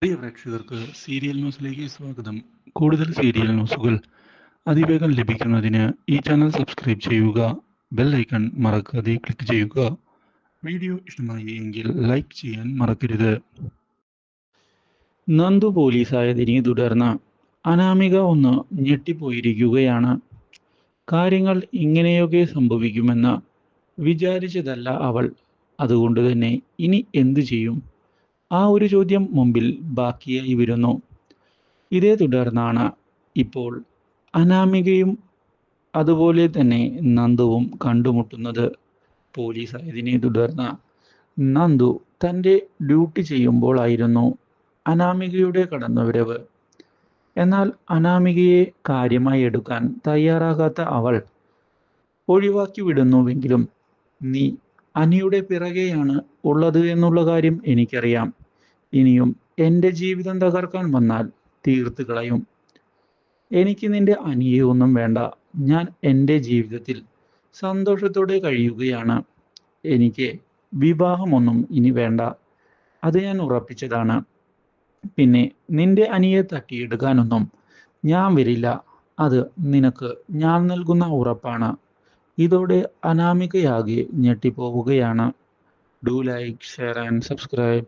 പ്രിയ പ്രേക്ഷകർക്ക് സീരിയൽ ന്യൂസിലേക്ക് സ്വാഗതം. കൂടുതൽ സീരിയൽ ന്യൂസുകൾ അതിവേഗം ലഭിക്കുന്നതിന് ഈ ചാനൽ സബ്സ്ക്രൈബ് ചെയ്യുക. ബെൽ ഐക്കൺ മറക്കാതെ ക്ലിക്ക് ചെയ്യുക. വീഡിയോ ഇഷ്ടമായി എങ്കിൽ ലൈക്ക് ചെയ്യാൻ മറക്കരുത്. നന്ദു പോലീസായതിനെ തുടർന്ന് അനാമിക ഒന്ന് ഞെട്ടിപ്പോയിരിക്കുകയാണ്. കാര്യങ്ങൾ ഇങ്ങനെയൊക്കെ സംഭവിക്കുമെന്ന് വിചാരിച്ചതല്ല അവൾ. അതുകൊണ്ട് തന്നെ ഇനി എന്തു ചെയ്യും? ആ ഒരു ചോദ്യം മുമ്പിൽ ബാക്കിയായി വരുന്നു. ഇതേ തുടർന്നാണ് ഇപ്പോൾ അനാമികയും അതുപോലെ തന്നെ നന്ദുവും കണ്ടുമുട്ടുന്നത്. പോലീസായതിനെ തുടർന്ന് നന്ദു തൻ്റെ ഡ്യൂട്ടി ചെയ്യുമ്പോഴായിരുന്നു അനാമികയുടെ കടന്നുവരവ്. എന്നാൽ അനാമികയെ കാര്യമായി എടുക്കാൻ തയ്യാറാകാത്ത അവൾ ഒഴിവാക്കി വിടുന്നുവെങ്കിലും, നീ അനിയുടെ പിറകെയാണ് ഉള്ളത് എന്നുള്ള കാര്യം എനിക്കറിയാം. ഇനിയും എൻ്റെ ജീവിതം തകർക്കാൻ വന്നാൽ തീർത്ത് കളയും. എനിക്ക് നിന്റെ അനിയെ ഒന്നും വേണ്ട. ഞാൻ എൻ്റെ ജീവിതത്തിൽ സന്തോഷത്തോടെ കഴിയുകയാണ്. എനിക്ക് വിവാഹമൊന്നും ഇനി വേണ്ട. അത് ഞാൻ ഉറപ്പിച്ചതാണ്. പിന്നെ നിന്റെ അനിയെ തട്ടിയെടുക്കാനൊന്നും ഞാൻ വരില്ല. അത് നിനക്ക് ഞാൻ നൽകുന്ന ഉറപ്പാണ്. ഇതോടെ അനാമികയാകെ ഞെട്ടിപ്പോവുകയാണ്. Do like, share and subscribe.